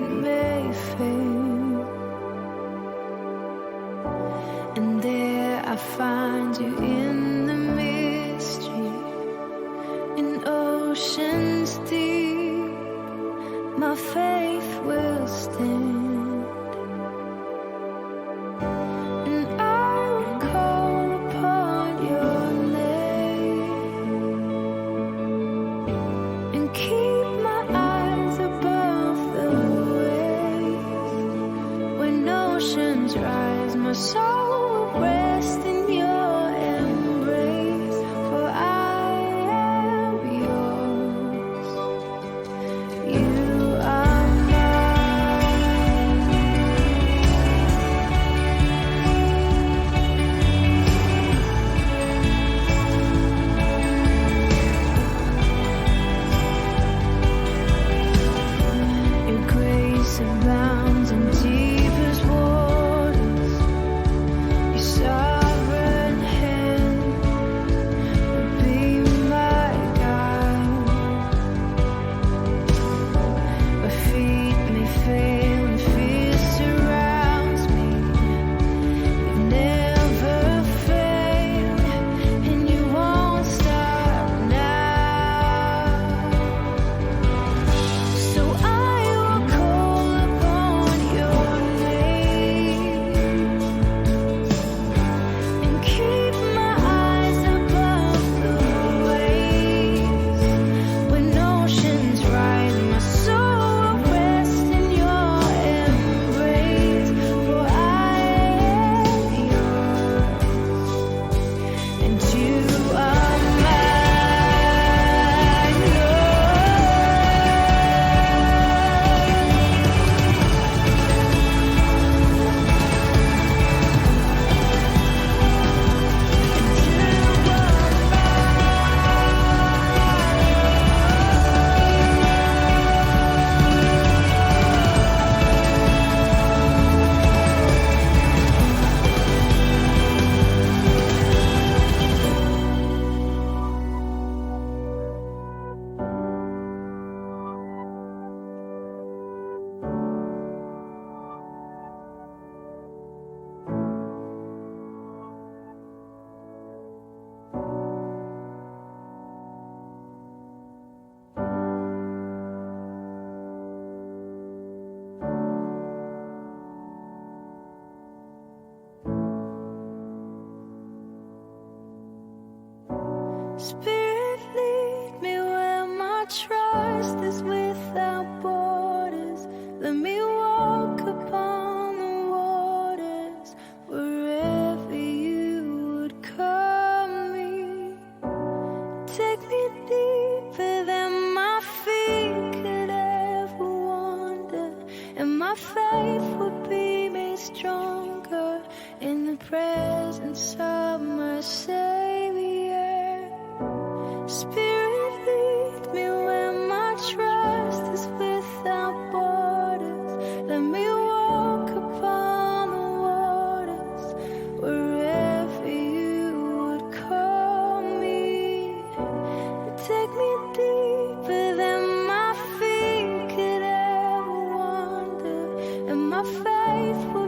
may fade, and there I find you in the mystery, in oceans deep. My faith will stand. My soul will rest in your embrace, for I am yours. You are mine. Your grace abounds in deepest waters. Sovereign hand will be my guide. My feet may fail and fear surrounds me. You never fail, and you won't stop now. So I will call upon your name. Keep my eyes above the waves. When oceans rise, my soul will rest in your embrace. For I am yours, and you are mine. Spirit, lead me where my trust is without borders. Let me walk upon the waters wherever you would call me. Take me deeper than my feet could ever wander, and my faith will be made stronger in the presence of my Savior. Spirit, lead me where my trust is without borders. Let me walk upon the waters wherever you would call me. Take me deeper than my feet could ever wander, and my faith will